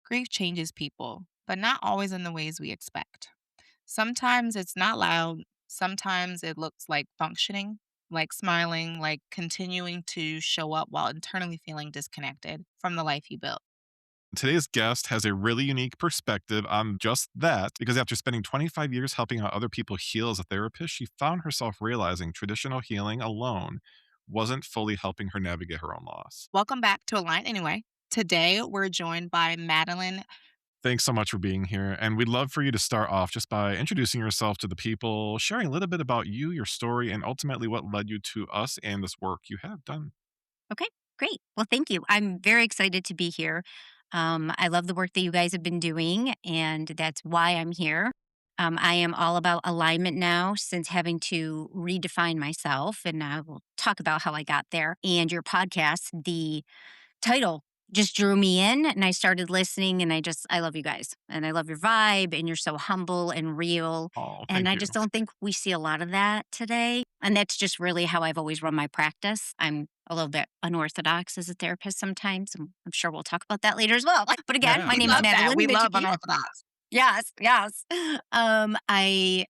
Grief changes people, but not always in the ways we expect. Sometimes it's not loud. Sometimes it looks like functioning, like smiling, like continuing to show up while internally feeling disconnected from the life you built. Today's guest has a really unique perspective on just that because after spending 25 years helping out other people heal as a therapist, she found herself realizing traditional healing alone wasn't fully helping her navigate her own loss. Welcome back to Align Anyway. Today, we're joined by Madeline. Thanks so much for being here. And we'd love for you to start off just by introducing yourself to the people, sharing a little bit about you, your story, and ultimately what led you to us and this work you have done. Okay, great. Well, thank you. I'm very excited to be here. I love the work that you guys have been doing, and that's why I'm here. I am all about alignment now since having to redefine myself, and I will talk about how I got there. And your podcast, the title just drew me in, and I started listening, and I love you guys, and I love your vibe, and you're so humble and real. Oh, And thank I you. just don't think we see a lot of that today. And that's just really how I've always run my practice. I'm a little bit unorthodox as a therapist sometimes. I'm sure we'll talk about that later as well. But again, my Yeah, We name is love yeah. that. Madeline We love Micciche. unorthodox. Yes, yes. I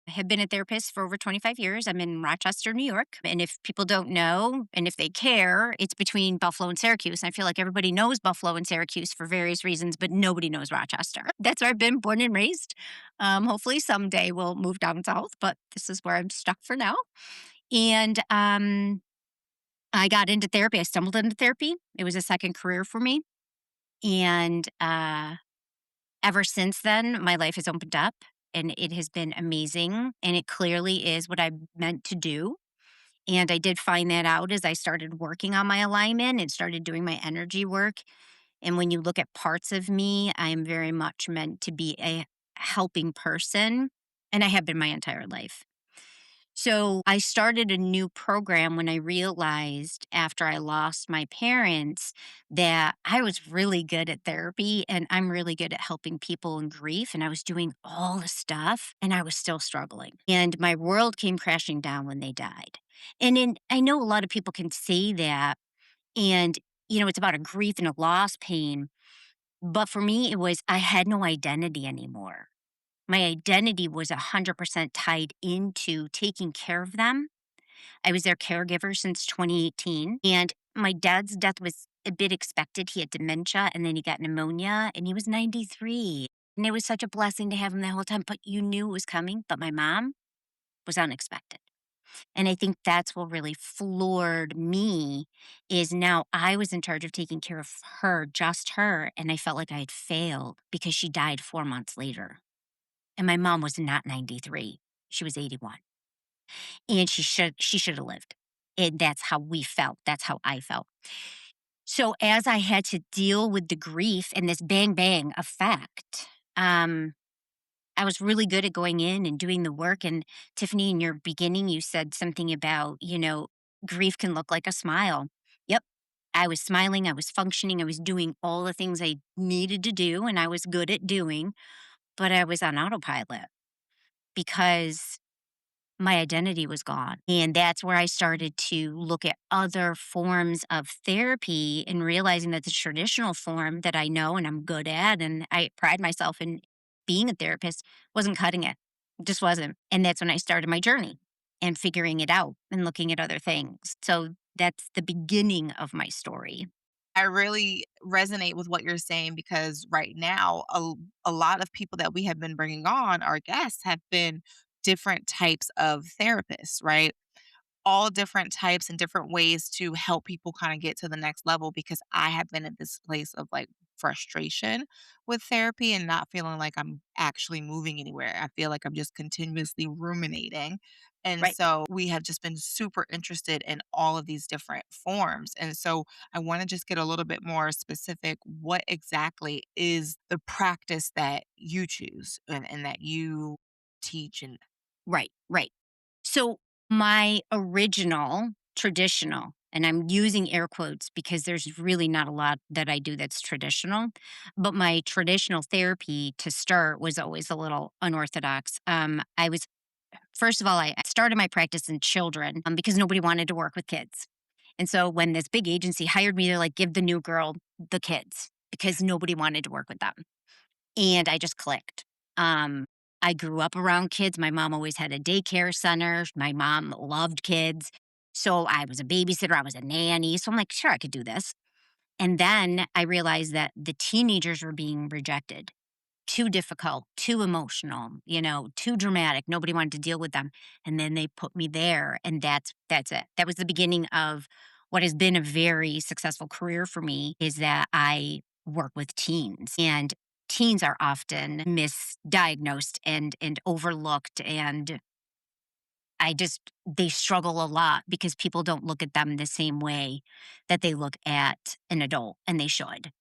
have been a therapist for over 25 years. I'm in Rochester, New York. And if people don't know, and if they care, it's between Buffalo and Syracuse. I feel like everybody knows Buffalo and Syracuse for various reasons, but nobody knows Rochester. That's where I've been born and raised. Hopefully someday we'll move down south, but this is where I'm stuck for now. And I got into therapy. I stumbled into therapy. It was a second career for me. And ever since then, my life has opened up and it has been amazing. And it clearly is what I meant to do. And I did find that out as I started working on my alignment and started doing my energy work. And when you look at parts of me, I am very much meant to be a helping person. And I have been my entire life. So I started a new program when I realized after I lost my parents that I was really good at therapy and I'm really good at helping people in grief. And I was doing all the stuff and I was still struggling. And my world came crashing down when they died. I know a lot of people can say that. And, it's about a grief and a loss pain. But for me, it was I had no identity anymore. My identity was 100% tied into taking care of them. I was their caregiver since 2018. And my dad's death was a bit expected. He had dementia and then he got pneumonia and he was 93. And it was such a blessing to have him the whole time, but you knew it was coming. But my mom was unexpected. And I think that's what really floored me is now I was in charge of taking care of her, just her. And I felt like I had failed because she died 4 months later. And my mom was not 93. She was 81. And she should have lived. And that's how we felt. That's how I felt. So as I had to deal with the grief and this bang bang effect, I was really good at going in and doing the work. And Tiffany, in your beginning, you said something about, grief can look like a smile. Yep. I was smiling, I was functioning, I was doing all the things I needed to do and I was good at doing, but I was on autopilot because my identity was gone. And that's where I started to look at other forms of therapy and realizing that the traditional form that I know and I'm good at, and I pride myself in being a therapist, wasn't cutting it. It just wasn't. And that's when I started my journey and figuring it out and looking at other things. So that's the beginning of my story. I really resonate with what you're saying because right now, a lot of people that we have been bringing on, our guests, have been different types of therapists, right? All different types and different ways to help people kind of get to the next level because I have been at this place of like frustration with therapy and not feeling like I'm actually moving anywhere. I feel like I'm just continuously ruminating. And Right. so we have just been super interested in all of these different forms. And so I want to just get a little bit more specific. What exactly is the practice that you choose and that you teach and Right. Right. So my original traditional, and I'm using air quotes because there's really not a lot that I do that's traditional, but my traditional therapy to start was always a little unorthodox. I was First of all, I started my practice in children because nobody wanted to work with kids. And so when this big agency hired me, they're like, give the new girl the kids. because nobody wanted to work with them. And I just clicked. Um, I grew up around kids. My mom always had a daycare center. My mom loved kids. So I was a babysitter, I was a nanny. So I'm like, sure, I could do this. And then I realized that the teenagers were being rejected. Too difficult, too emotional, too dramatic. Nobody wanted to deal with them. And then they put me there, and that's it. That was the beginning of what has been a very successful career for me, is that I work with teens. And teens are often misdiagnosed and overlooked, and they struggle a lot because people don't look at them the same way that they look at an adult, and they should.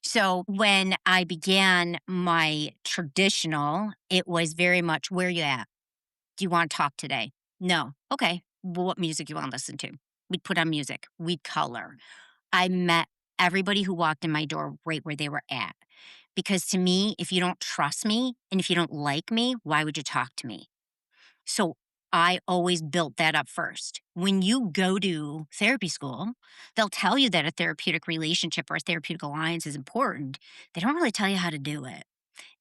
So when I began my traditional, it was very much, "Where you at? Do you wanna talk today?" "No." "Okay. Well, what music you wanna listen to?" We'd put on music. We'd color. I met everybody who walked in my door right where they were at. Because to me, if you don't trust me and if you don't like me, why would you talk to me? So I always built that up first. When you go to therapy school, they'll tell you that a therapeutic relationship or a therapeutic alliance is important. They don't really tell you how to do it.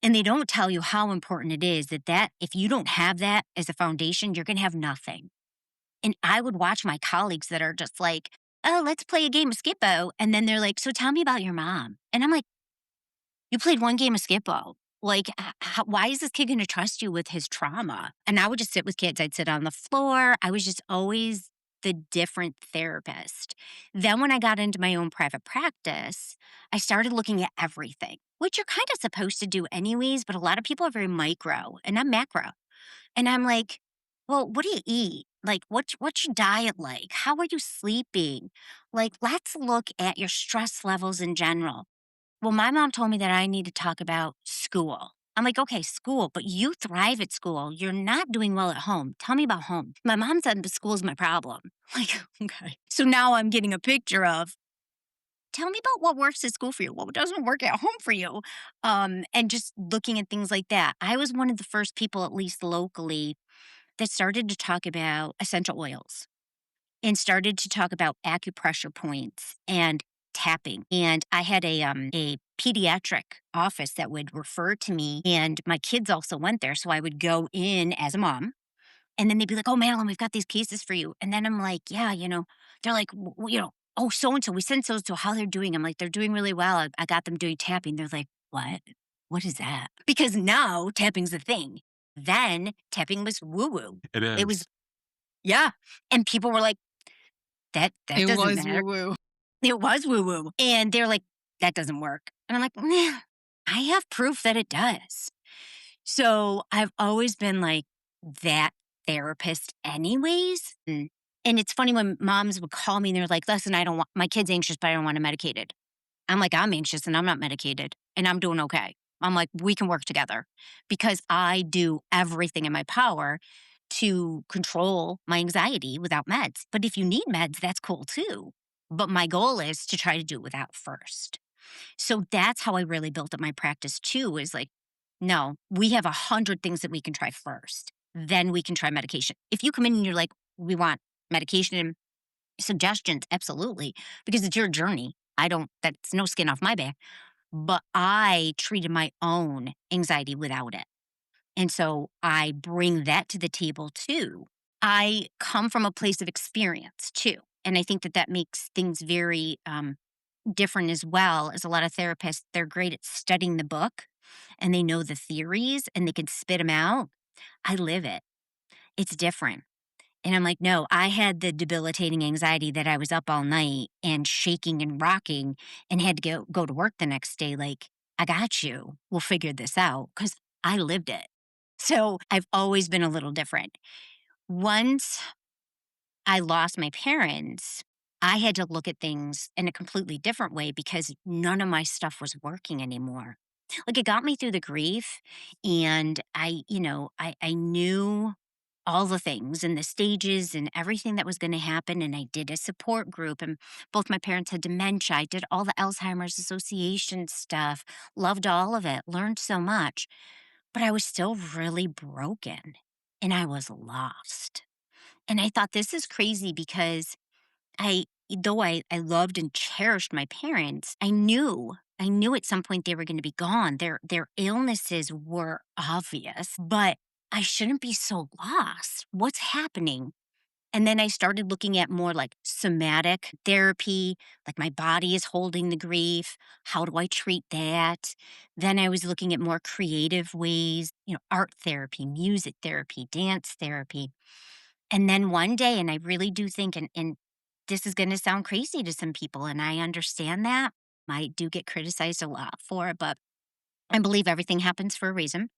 And they don't tell you how important it is that if you don't have that as a foundation, you're going to have nothing. And I would watch my colleagues that are just like, "Oh, let's play a game of Skippo." And then they're like, "So tell me about your mom." And I'm like, "You played one game of Skippo. Like, why is this kid gonna trust you with his trauma?" And I would just sit with kids. I'd sit on the floor. I was just always the different therapist. Then when I got into my own private practice, I started looking at everything, which you're kind of supposed to do anyways, but a lot of people are very micro and I'm macro. And I'm like, "Well, what do you eat? Like, what's your diet like? How are you sleeping? Like, let's look at your stress levels in general." Well, my mom told me that I need to talk about school. I'm like, "Okay, school, but you thrive at school. You're not doing well at home. Tell me about home." My mom said the school's my problem. Like, okay. So now I'm getting a picture of, tell me about what works at school for you, what doesn't work at home for you. And just looking at things like that. I was one of the first people, at least locally, that started to talk about essential oils and started to talk about acupressure points and tapping. And I had a pediatric office that would refer to me, and my kids also went there. So I would go in as a mom, and then they'd be like, "Oh, Madeline, we've got these cases for you." And then I'm like, "Yeah, they're like, oh, so and so, we sent so and so, how they're doing." I'm like, "They're doing really well. I got them doing tapping." They're like, "What? What is that?" Because now tapping's a thing. Then tapping was woo woo. It It was, is. yeah. And people were like, that It doesn't was matter. woo-woo. It was woo woo. And they're like, "That doesn't work." And I'm like, "Nah, I have proof that it does." So I've always been like that therapist, anyways. And it's funny when moms would call me and they're like, "Listen, I don't want my kid's anxious, but I don't want him medicated." I'm like, "I'm anxious and I'm not medicated and I'm doing okay." I'm like, "We can work together because I do everything in my power to control my anxiety without meds. But if you need meds, that's cool too. But my goal is to try to do it without first." So that's how I really built up my practice too, is like, no, we have 100 things that we can try first. Then we can try medication. If you come in and you're like, "We want medication and suggestions," absolutely, because it's your journey. That's no skin off my back. But I treated my own anxiety without it. And so I bring that to the table too. I come from a place of experience too. And I think that that makes things very different as well. As a lot of therapists, they're great at studying the book and they know the theories and they can spit them out. I live it. It's different. And I'm like, "No, I had the debilitating anxiety that I was up all night and shaking and rocking and had to go to work the next day. Like, I got you. We'll figure this out," because I lived it. So I've always been a little different. Once I lost my parents, I had to look at things in a completely different way because none of my stuff was working anymore. Like, it got me through the grief, and I knew all the things and the stages and everything that was going to happen. And I did a support group, and both my parents had dementia. I did all the Alzheimer's Association stuff, loved all of it, learned so much, but I was still really broken and I was lost. And I thought, this is crazy because though I loved and cherished my parents, I knew I knew at some point they were gonna be gone. Their illnesses were obvious, but I shouldn't be so lost. What's happening? And then I started looking at more like somatic therapy, like my body is holding the grief. How do I treat that? Then I was looking at more creative ways, art therapy, music therapy, dance therapy. And then one day, and I really do think, and this is going to sound crazy to some people, and I understand that. I do get criticized a lot for it, but I believe everything happens for a reason.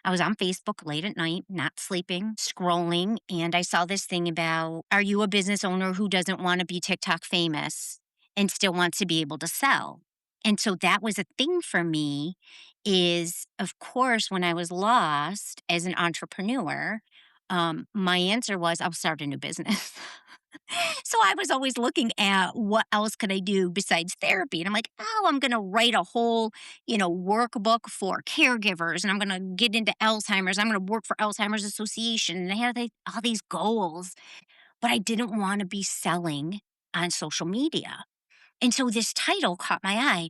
I was on Facebook late at night, not sleeping, scrolling, and I saw this thing about, are you a business owner who doesn't want to be TikTok famous and still wants to be able to sell? And so that was a thing for me is, of course, when I was lost as an entrepreneur, my answer was I'll start a new business. So I was always looking at what else could I do besides therapy. And I'm like, oh, I'm going to write a whole, workbook for caregivers and I'm going to get into Alzheimer's. I'm going to work for Alzheimer's Association. And I had all these goals, but I didn't want to be selling on social media. And so this title caught my eye.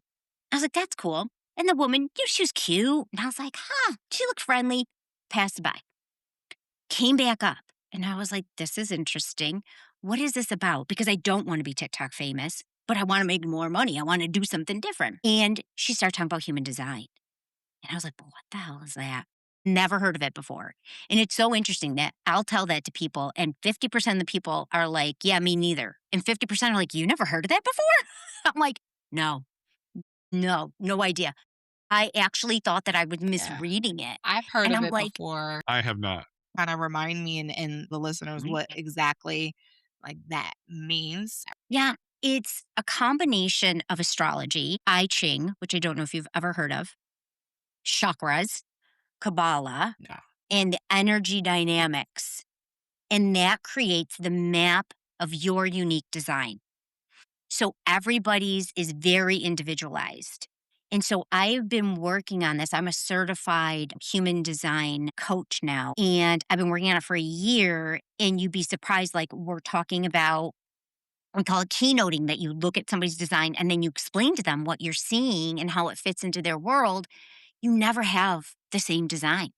I was like, that's cool. And the woman, she was cute. And I was like, huh, she looked friendly. Passed by. Came back up. And I was like, this is interesting. What is this about? Because I don't want to be TikTok famous, but I want to make more money. I want to do something different. And she started talking about human design. And I was like, but what the hell is that? Never heard of it before. And it's so interesting that I'll tell that to people, and 50% of the people are like, yeah, me neither. And 50% are like, you never heard of that before? I'm like, no, no, no idea. I actually thought that I was Yeah. misreading it. I've heard And of I'm it like, before. I have not. Kinda remind me and the listeners "Right." what exactly, like, that means. Yeah, it's a combination of astrology, I Ching, which I don't know if you've ever heard of, chakras, Kabbalah, Yeah. and the energy dynamics. And that creates the map of your unique design. So everybody's is very individualized. And so I've been working on this. I'm a certified human design coach now, and I've been working on it for a year. And you'd be surprised, like, we're talking about, we call it keynoting, that you look at somebody's design and then you explain to them what you're seeing and how it fits into their world. You never have the same design.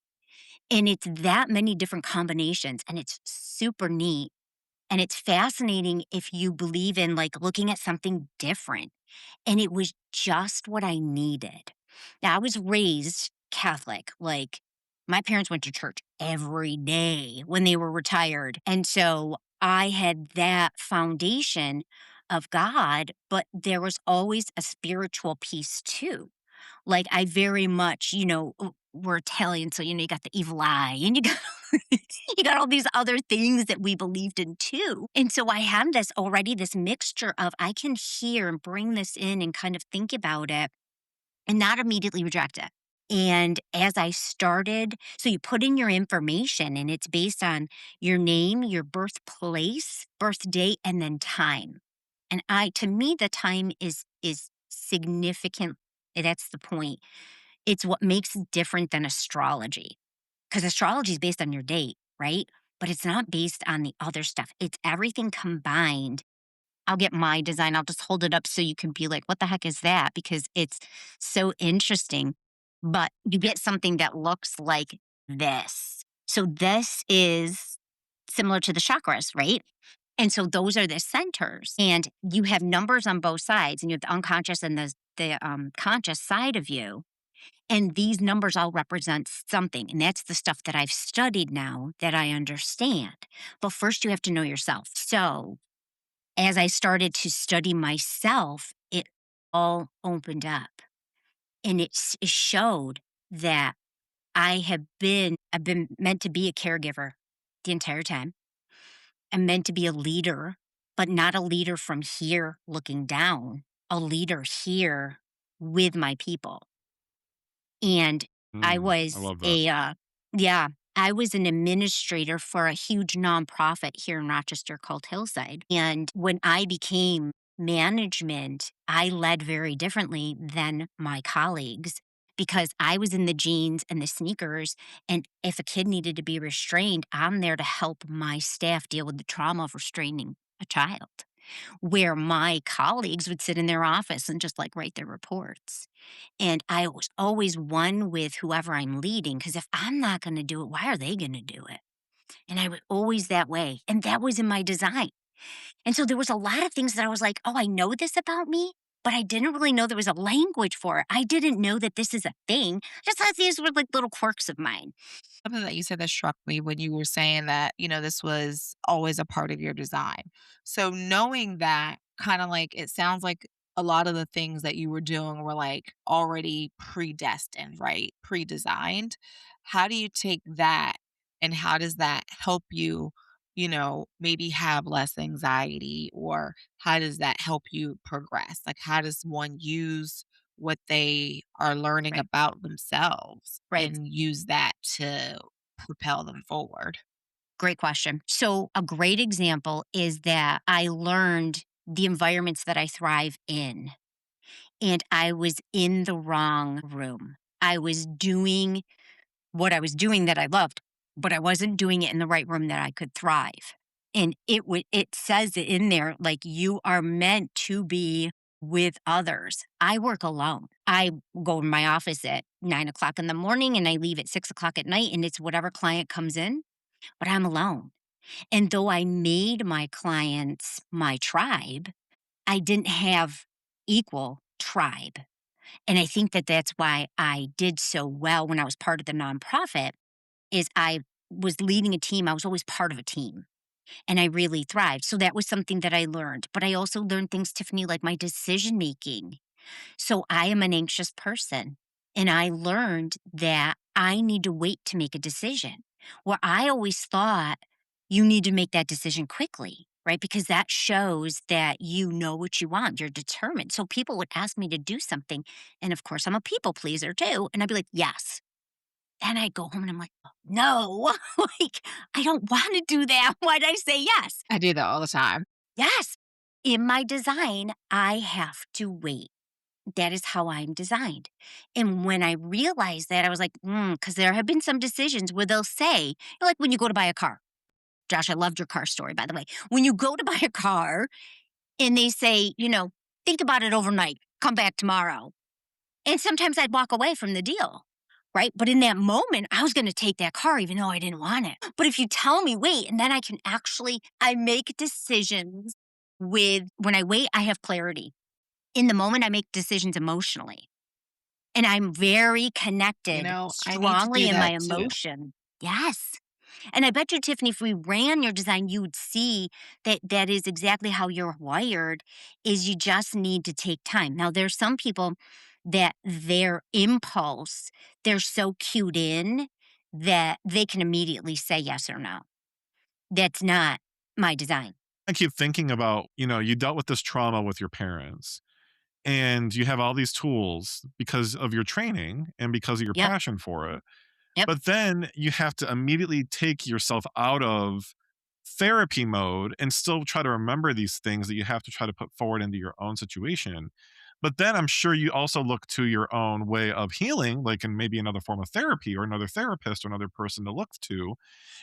And it's that many different combinations, and it's super neat. And it's fascinating if you believe in like looking at something different. And it was just what I needed. Now, I was raised Catholic. Like, my parents went to church every day when they were retired. And so I had that foundation of God, but there was always a spiritual piece too. Like, I very much, we're Italian, so, you got the evil eye and you got you got all these other things that we believed in too. And so I had this mixture of I can hear and bring this in and kind of think about it and not immediately reject it. And as I started, so you put in your information and it's based on your name, your birthplace, birthday, and then time. And to me, the time is significant. That's the point. It's what makes it different than astrology. Because astrology is based on your date, right? But it's not based on the other stuff. It's everything combined. I'll get my design. I'll just hold it up so you can be like, what the heck is that? Because it's so interesting. But you get something that looks like this. So this is similar to the chakras, right? And so those are the centers. And you have numbers on both sides, and you have the unconscious and the conscious side of you. And these numbers all represent something. And that's the stuff that I've studied now that I understand. But first, you have to know yourself. So as I started to study myself, it all opened up. And it showed that I've been meant to be a caregiver the entire time. I'm meant to be a leader, but not a leader from here looking down, a leader here with my people. And I Mm, I was love that. yeah, I was an administrator for a huge nonprofit here in Rochester called Hillside. And when I became management, I led very differently than my colleagues because I was in the jeans and the sneakers. And if a kid needed to be restrained, I'm there to help my staff deal with the trauma of restraining a child. where my colleagues would sit in their office and just like write their reports. And I was always one with whoever I'm leading because if I'm not going to do it, why are they going to do it? And I was always that way. And that was in my design. And so there was a lot of things that I was like, oh, I know this about me, but I didn't really know there was a language for it. I didn't know that this is a thing. Just thought these were like little quirks of mine. Something that you said that struck me when you were saying that, this was always a part of your design. So knowing that, kind of like it sounds like a lot of the things that you were doing were like already predestined, right? Pre-designed. How do you take that and how does that help you, maybe have less anxiety, or how does that help you progress? Like how does one use what they are learning Right. about themselves Right. and use that to propel them forward. Great question. So, a great example is that I learned the environments that I thrive in, and I was in the wrong room. I was doing what I was doing that I loved, but I wasn't doing it in the right room that I could thrive. And it says it in there like you are meant to be with others. I work alone. I go in my office at 9 o'clock in the morning and I leave at 6 o'clock at night, and it's whatever client comes in, but I'm alone. And though I made my clients my tribe, I didn't have equal tribe. And I think that that's why I did so well when I was part of the nonprofit is I was leading a team. I was always part of a team and I really thrived. So that was something that I learned. But I also learned things, Tiffany, like my decision making. So I am an anxious person. And I learned that I need to wait to make a decision. Where I always thought you need to make that decision quickly, right? Because that shows that you know what you want, you're determined. So people would ask me to do something. And of course, I'm a people pleaser too. And I'd be like, yes. And I go home and I'm like, "Oh, no, like, I don't want to do that. Why did I say yes? I do that all the time. Yes. In my design, I have to wait. That is how I'm designed. And when I realized that, I was like, because there have been some decisions where they'll say, like when you go to buy a car. Josh, I loved your car story, by the way. When you go to buy a car and they say, think about it overnight, come back tomorrow. And sometimes I'd walk away from the deal, right? But in that moment, I was going to take that car even though I didn't want it. But if you tell me, wait, and then I make decisions when I wait, I have clarity. In the moment, I make decisions emotionally. And I'm very connected I need to strongly do in my that too. emotion. Yes. And I bet you, Tiffany, if we ran your design, you would see that that is exactly how you're wired, is you just need to take time. Now, there's some people that their impulse, they're so cued in that they can immediately say yes or no. That's not my design. I keep thinking about, you dealt with this trauma with your parents and you have all these tools because of your training and because of your Yep. passion for it. Yep. But then you have to immediately take yourself out of therapy mode and still try to remember these things that you have to try to put forward into your own situation. But then I'm sure you also look to your own way of healing, like in maybe another form of therapy or another therapist or another person to look to.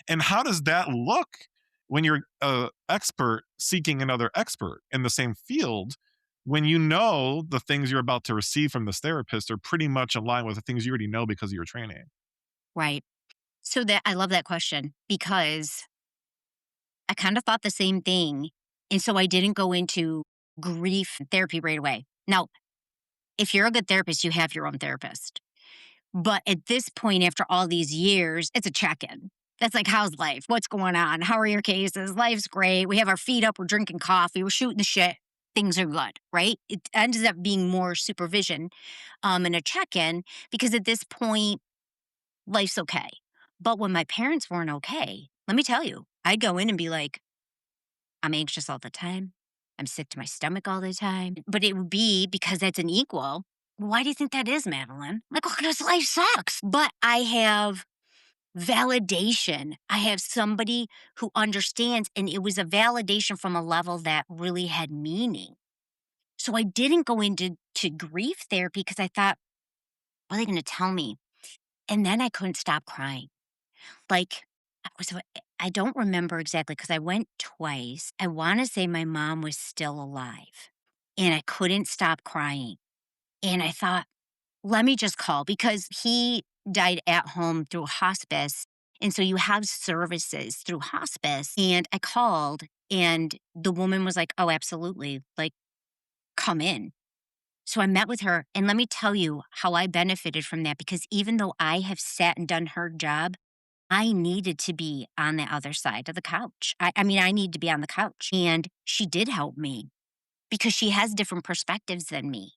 And how does that look when you're a expert seeking another expert in the same field when you know the things you're about to receive from this therapist are pretty much aligned with the things you already know because of your training? Right. So that I love that question because I kind of thought the same thing. And so I didn't go into grief therapy right away. Now, if you're a good therapist, you have your own therapist. But at this point, after all these years, it's a check in. That's like, how's life? What's going on? How are your cases? Life's great. We have our feet up. We're drinking coffee. We're shooting the shit. Things are good, right? It ends up being more supervision and a check in because at this point, life's okay. But when my parents weren't okay, let me tell you, I'd go in and be like, I'm anxious all the time. I'm sick to my stomach all the time. But it would be because that's an equal. Why do you think that is, Madeline? Like, well, because life sucks. But I have validation. I have somebody who understands. And it was a validation from a level that really had meaning. So I didn't go into grief therapy because I thought, what are they going to tell me? And then I couldn't stop crying. Like, I was I don't remember exactly because I went twice. I want to say my mom was still alive and I couldn't stop crying. And I thought, let me just call because he died at home through hospice. And so you have services through hospice. And I called and the woman was like, oh, absolutely. Like, come in. So I met with her. And let me tell you how I benefited from that because even though I have sat and done her job, I needed to be on the other side of the couch. I mean, I need to be on the couch. And she did help me because she has different perspectives than me.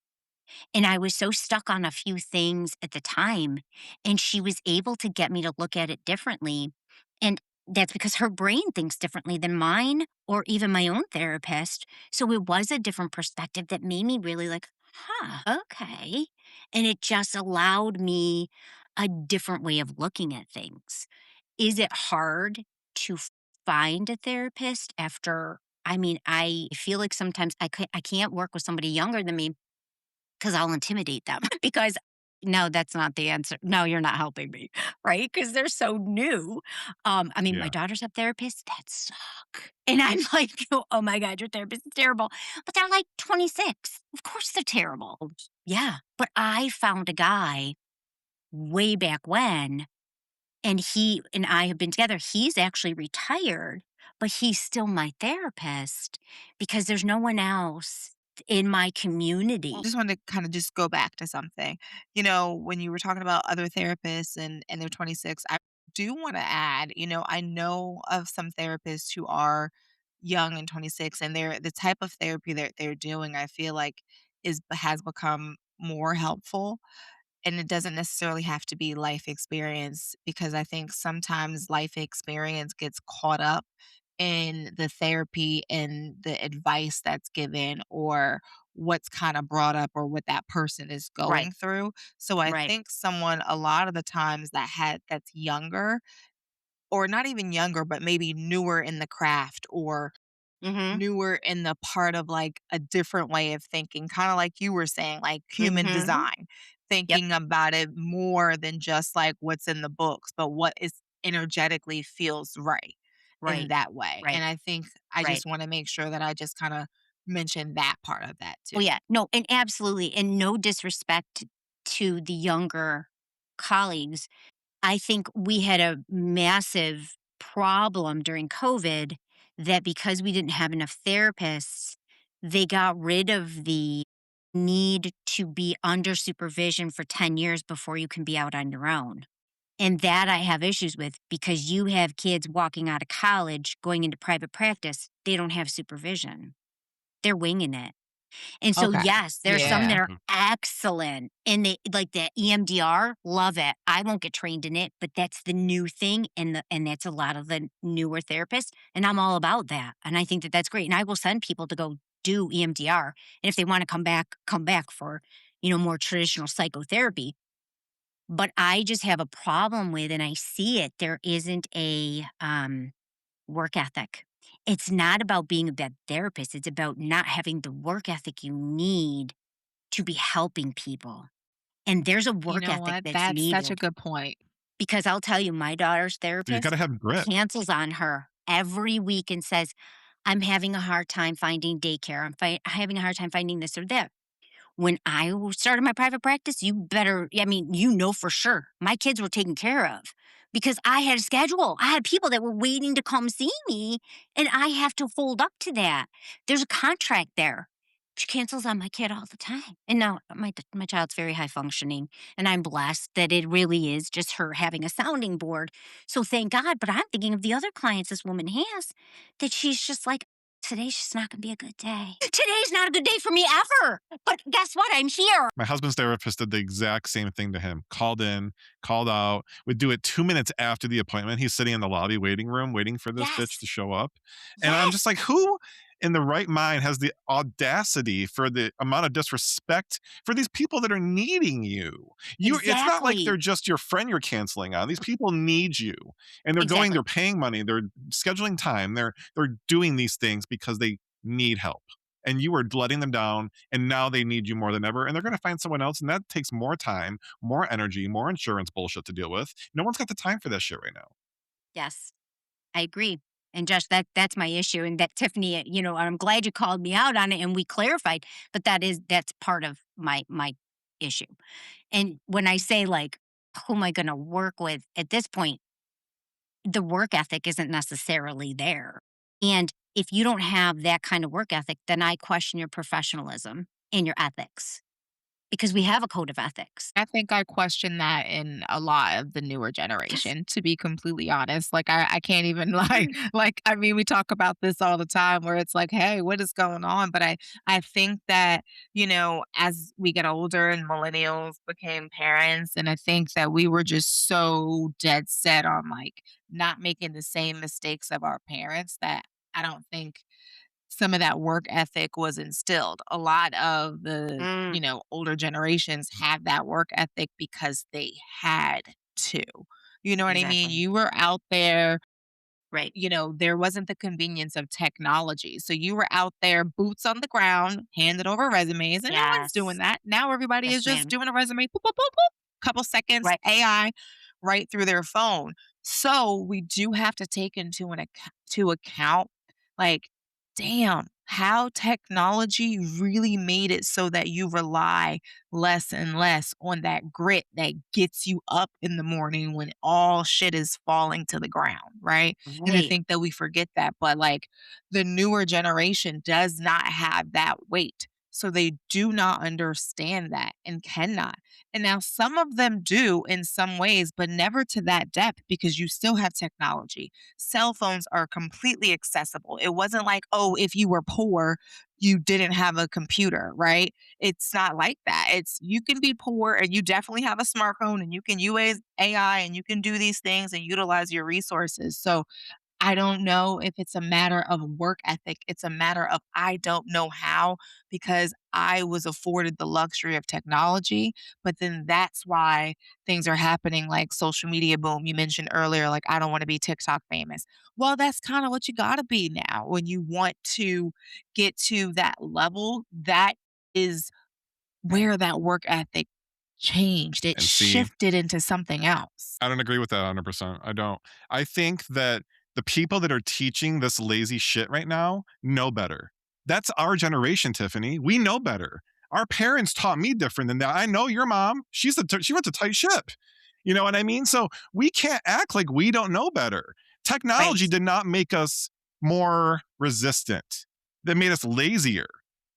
And I was so stuck on a few things at the time, and she was able to get me to look at it differently. And that's because her brain thinks differently than mine or even my own therapist. So it was a different perspective that made me really like, huh, okay. And it just allowed me a different way of looking at things. Is it hard to find a therapist after? I mean, I feel like sometimes I can't work with somebody younger than me 'cause I'll intimidate them because no, that's not the answer. No, you're not helping me, right? Because 'Cause they're so new. I mean, my Yeah. daughters have therapists that suck, and I'm like, "Oh my god, your therapist is terrible," but they're like 26. Of course they're terrible. Yeah, but I found a guy way back when, and he and I have been together. He's actually retired, but he's still my therapist because there's no one else in my I community. just wanted to kind of just go back to something. You know, when you were talking about other therapists and they're 26, I do want to add, I know of some therapists who are young and 26 and they're the type of therapy that they're doing, I feel like is has become more helpful and it doesn't necessarily have to be life experience because I think sometimes life experience gets caught up in the therapy and the advice that's given or what's kind of brought up or what that person is Right, going through. So I right. think someone a lot of the times that's younger or not even younger, but maybe newer in the craft or Mhm, newer in the part of, like, a different way of thinking, kinda like you were saying, like, human mhm. design, Yep, thinking about it more than just, like, what's in the books, but what is energetically feels right in right, that way, right, and I think I right. just wanna make sure that I just kinda mention that part of that too. Oh, yeah. No, and absolutely, and no disrespect to the younger colleagues. I think we had a massive problem during COVID that because we didn't have enough therapists, they got rid of the need to be under supervision for 10 years before you can be out on your own. And that I have issues with because you have kids walking out of college going into private practice, they don't have supervision. They're winging it. And so, Okay. yes, there's some Yeah. that are Mm. excellent and they like the EMDR, love it. I won't get trained in it, but that's the new thing and that's a lot of the newer therapists and I'm all about that. And I think that that's great. And I will send people to go do EMDR. And if they want to come back for, more traditional psychotherapy. But I just have a problem with and I see it there isn't a work ethic. It's not about being a bad therapist. It's about not having the work ethic you need to be helping people. And there's a You work know ethic what? that's That's such a needed good point. because I'll tell you, my daughter's You gotta therapist have grit. cancels on her every week and says, I'm having a hard time finding daycare. Having a hard time finding this or that. When started my private practice, I mean, for sure, my kids were taken care of because I had a schedule. I had people that were waiting to come see me, and I have to hold up to that. There's a contract there. She cancels on my kid all the time. And now my child's very high functioning, and I'm blessed that it really is just her having a sounding board. So thank God. But I'm thinking of the other clients this woman has that she's just like, today's just not going to be a good day. Today's not a good day for me ever. But guess what? I'm here. My husband's therapist did the exact same thing to him. Called in, called out, would do it 2 minutes after the appointment. He's sitting in the lobby waiting room, waiting for this bitch Yes. to show up. And I'm just Yes. like, who in the right mind has the audacity for the amount of disrespect for these people that are needing you? It's not like Exactly. they're just your friend you're canceling on. These people need you. And Exactly. they're paying money, they're scheduling time, they're doing these things because they need help. And you are letting them down and now they need you more than ever and they're going to find someone else and that takes more time, more energy, more insurance bullshit to deal with. No one's got the time for that shit right now. Yes. I agree. And Josh, that's my issue. And that Tiffany, I'm glad you called me out on it and we clarified, but that's part of my issue. And when I say like, who am I gonna work with at this point, the work ethic isn't necessarily there. And if you don't have that kind of work ethic, then I question your professionalism and your ethics because we have a code of ethics. I think I question that in a lot of the newer Yes. generation, to be completely honest. Like I can't even I mean, we talk about this all the time where it's like, hey, what is going on? But I think that, as we get older and millennials became parents, and I think that we were just so dead set on like not making the same mistakes of our parents that I don't think some of that work ethic was instilled. A lot of the, Mm, older generations have that work ethic because they had to. You know what I mean? exactly. You were out there, Right. there wasn't the convenience of technology. So you were out there, boots on the ground, handing over resumes, and no one's doing Yes. that. Now everybody Yes, is just ma'am. doing a resume, boop, boop, boop, boop, couple seconds, Right. AI right through their phone. So we do have to take to account, like, damn, how technology really made it so that you rely less and less on that grit that gets you up in the morning when all shit is falling to the ground, right? And I Right. think that we forget that, but like the newer generation does not have that weight. So they do not understand that and cannot. And now some of them do in some ways, but never to that depth because you still have technology. Cell phones are completely accessible. It wasn't like, oh, if you were poor, you didn't have a computer, right? It's not like that. It's you can be poor and you definitely have a smartphone and you can use AI and you can do these things and utilize your resources. So I don't know if it's a matter of work ethic. It's a matter of I don't know how because I was afforded the luxury of technology. But then that's why things are happening like social media boom. You mentioned earlier, like, I don't want to be TikTok famous. Well, that's kind of what you got to be now when you want to get to that level. That is Right. where that work ethic changed. It And see, shifted into something else. I don't agree with that 100%. I don't. I think that the people that are teaching this lazy shit right now know better. That's our generation, Tiffany. We know better. Our parents taught me different than that. I know your mom. She went to tight ship. You know what I mean? So we can't act like we don't know better. Right. Technology did not make us more resistant. They made us lazier,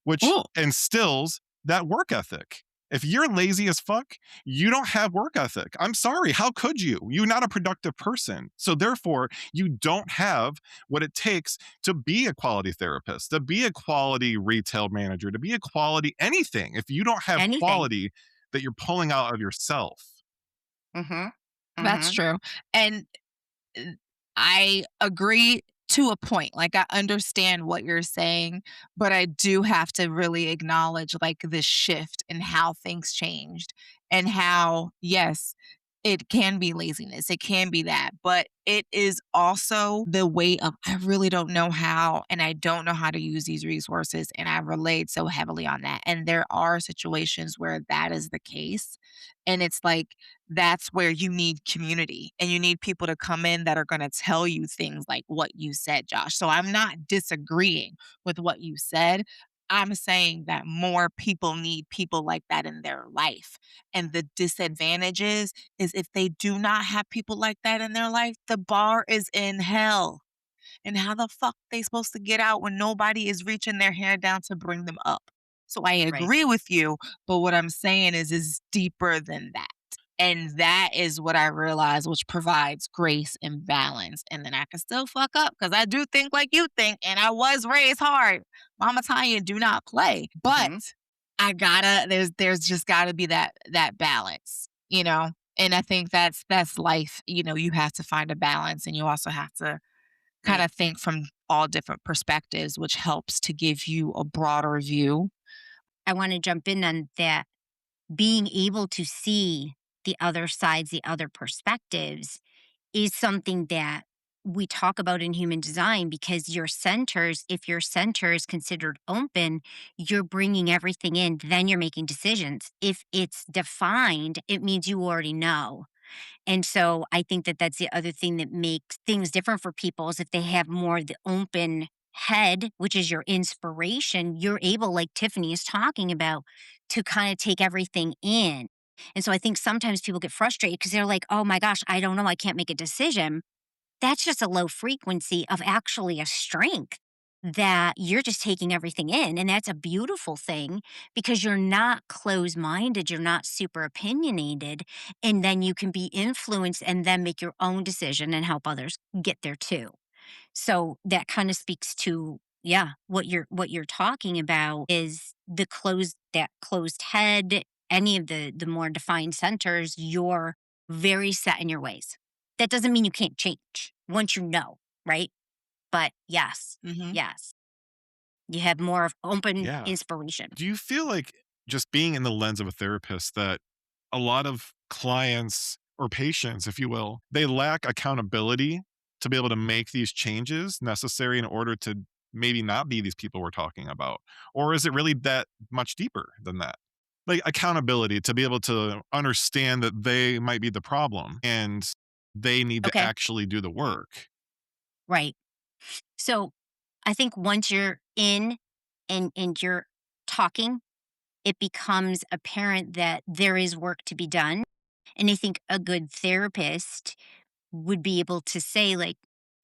which Oh, instills that work ethic. If you're lazy as fuck, you don't have work ethic. I'm sorry. How could you? You're not a productive person. So, therefore, you don't have what it takes to be a quality therapist, to be a quality retail manager, to be a quality anything. If you don't have Anything. quality that you're pulling out of yourself. Mhm. that's Mhm. true. And uh, I agree to a point. Like, I understand what you're saying, but I do have to really acknowledge, like, the shift in how things changed and how, yes, it can be laziness. It can be that, but it is also the weight of, I really don't know how, and I don't know how to use these resources. And I relayed so heavily on that. And there are situations where that is the case. And it's like, that's where you need community and you need people to come in that are going to tell you things like what you said, Josh. So I'm not disagreeing with what you said. I'm saying that more people need people like that in their life. And the disadvantages is if they do not have people like that in their life, the bar is in hell. And how the fuck they supposed to get out when nobody is reaching their hand down to bring them up? So I Right. agree with you, but what I'm saying is deeper than that. And that is what I realize, which provides grace and balance. And then I can still fuck up because I do think like you think, and I was raised hard. Mama Tanya, do not play. But Mhm. there's just gotta be that balance, you know? And I think that's life. You have to find a balance and you also have to kind Right. of think from all different perspectives, which helps to give you a broader view. I wanna jump in on that. Being able to see the other sides, the other perspectives is something that we talk about in human design because if your center is considered open, you're bringing everything in, then you're making decisions. If it's defined, it means you already know. And so I think that that's the other thing that makes things different for people is if they have more the open head, which is your inspiration, you're able, like Tiffany is talking about, to kind of take everything in. And so I think sometimes people get frustrated because they're like, oh my gosh, I don't know, I can't make a decision. That's just a low frequency of actually a strength that you're just taking everything in. And that's a beautiful thing because you're not closed minded, you're not super opinionated. And then you can be influenced and then make your own decision and help others get there too. So that kind of speaks to, yeah, what you're talking about is that closed head, any of the more defined centers, you're very set in your ways. That doesn't mean you can't change once you know, right? But yes, Mhm. yes, you have more of open Yeah. inspiration. Do you feel like, just being in the lens of a therapist, that a lot of clients or patients, if you will, they lack accountability to be able to make these changes necessary in order to maybe not be these people we're talking about? Or is it really that much deeper than that? Like accountability to be able to understand that they might be the problem and they need to Okay, actually do the work. right. So I think once you're in and you're talking, it becomes apparent that there is work to be done. And I think a good therapist would be able to say, like,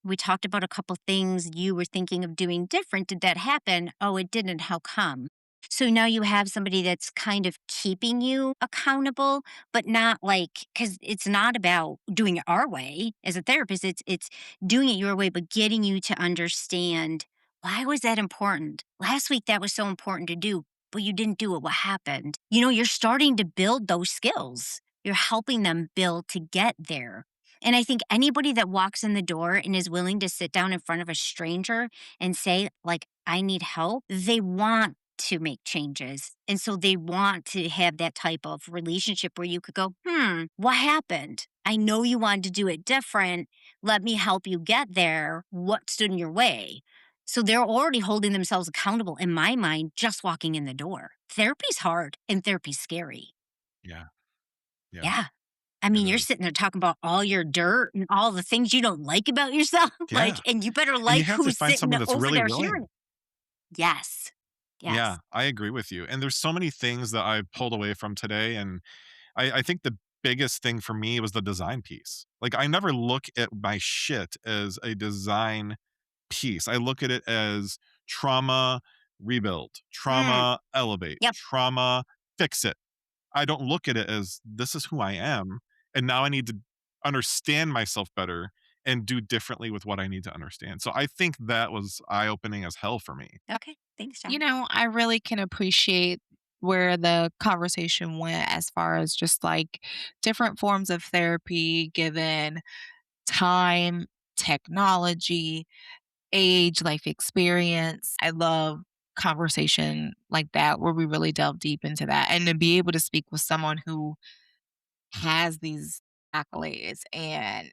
we talked about a couple things you were thinking of doing different. Did that happen? Oh, it didn't. How come? So now you have somebody that's kind of keeping you accountable, but not like, because it's not about doing it our way as a therapist. It's doing it your way, but getting you to understand, why was that important? Last week that was so important to do, but you didn't do it. What happened? You're starting to build those skills. You're helping them build to get there. And I think anybody that walks in the door and is willing to sit down in front of a stranger and say, like, I need help, they want to make changes. And so they want to have that type of relationship where you could go, what happened? I know you wanted to do it different. Let me help you get there. What stood in your way? So they're already holding themselves accountable in my mind, just walking in the door. Therapy's hard and therapy's scary. Yeah. Yeah. Yeah. I It mean, you're is. sitting there talking about all your dirt and all the things you don't like about yourself, like, Yeah. and you better And you like have to who's find sitting someone that's over really there hearing willing. it. Yes. Yeah, Yes. I agree with you. And there's so many things that I pulled away from today. And I think the biggest thing for me was the design piece. Like, I never look at my shit as a design piece. I look at it as trauma rebuild, Mm, trauma elevate, yep. trauma fix it. I don't look at it as this is who I am. And now I need to understand myself better and do differently with what I need to understand. So I think that was eye opening as hell for me. Okay. Thanks, You John. know, I really can appreciate where the conversation went as far as just like different forms of therapy given time, technology, age, life experience. I love conversation like that where we really delve deep into that and to be able to speak with someone who has these accolades and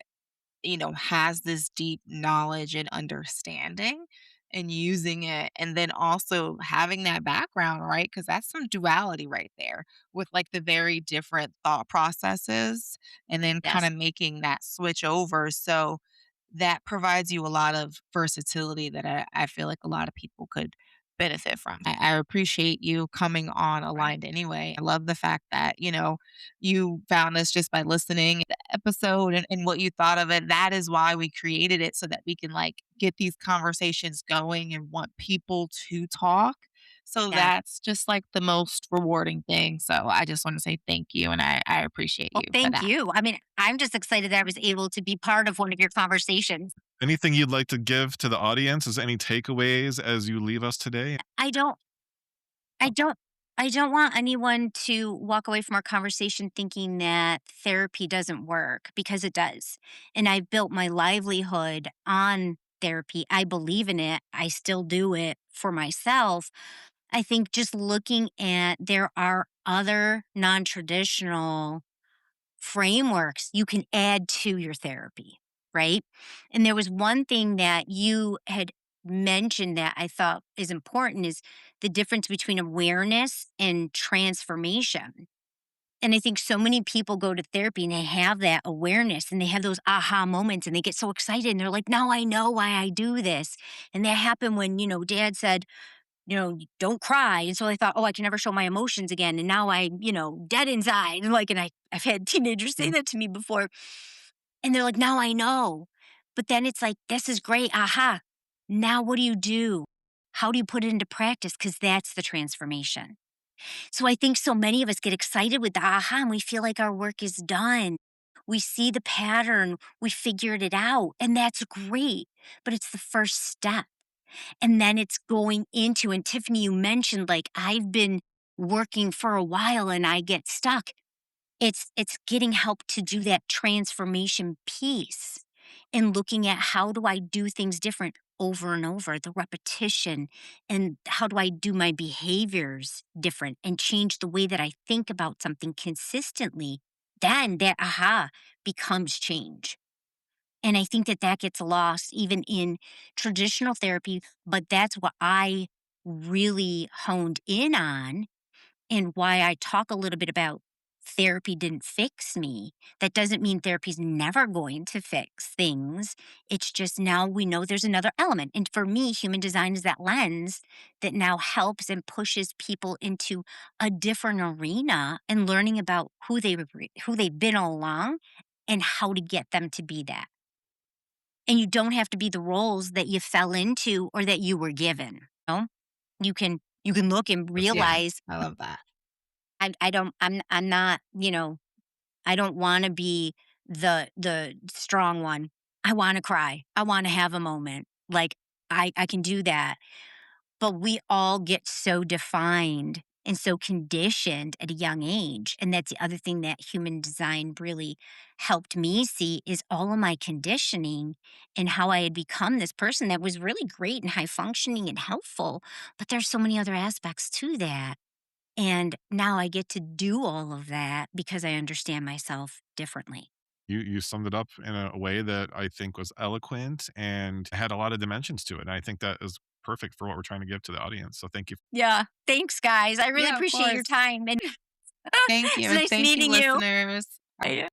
has this deep knowledge and understanding and using it and then also having that background, right? Because that's some duality right there with like the very different thought processes and then kind Yes. of making that switch over. So that provides you a lot of versatility that I feel like a lot of people could benefit from. I appreciate you coming on Right. aligned anyway. I love the fact that, you found us just by listening episode and what you thought of it. That is why we created it so that we can like get these conversations going and want people to talk. So Yeah. that's just like the most rewarding thing. So I just want to say thank you and I appreciate Well, you for thank that. you. I mean, I'm just excited that I was able to be part of one of your conversations. Anything you'd like to give to the audience as any takeaways as you leave us today? I don't, I don't, I don't want anyone to walk away from our conversation thinking that therapy doesn't work because it does. And I've built my livelihood on therapy. I believe in it. I still do it for myself. I think just looking at there are other non-traditional frameworks you can add to your therapy, right? And there was one thing that you had mentioned that I thought is important is the difference between awareness and transformation. And I think so many people go to therapy and they have that awareness and they have those aha moments and they get so excited and they're like, now I know why I do this. And that happened when, dad said, don't cry. And so I thought, oh, I can never show my emotions again. And now I, dead inside. Like, and I've had teenagers say Mhm. that to me before. And they're like, now I know. But then it's like, this is great. Aha. Now what do you do? How do you put it into practice? Because that's the transformation. So I think so many of us get excited with the aha and we feel like our work is done. We see the pattern, we figured it out, and that's great. But it's the first step. And then it's going into, and Tiffany, you mentioned like I've been working for a while and I get stuck. It's getting help to do that transformation piece and looking at how do I do things different over and over, the repetition, and how do I do my behaviors different and change the way that I think about something consistently. Then that aha becomes change. And I think that that gets lost even in traditional therapy, but that's what I really honed in on and why I talk a little bit about therapy didn't fix me. That doesn't mean therapy's never going to fix things. It's just now we know there's another element. And for me, human design is that lens that now helps and pushes people into a different arena and learning about who they've been all along and how to get them to be that. And you don't have to be the roles that you fell into or that you were given. You can look and That's Yeah, realize I love that. I don't I'm not, I don't wanna be the strong one. I wanna cry. I wanna have a moment. Like, I can do that. But we all get so defined and so conditioned at a young age, and that's the other thing that human design really helped me see is all of my conditioning and how I had become this person that was really great and high functioning and helpful, but there's so many other aspects to that. And now I get to do all of that because I understand myself differently. You summed it up in a way that I think was eloquent and had a lot of dimensions to it, and I think that is perfect for what we're trying to give to the audience, so thank you. Yeah. Thanks, guys. I really Yeah, of appreciate your course. time. And Thank you, it's and nice thank you, meeting you. listeners. I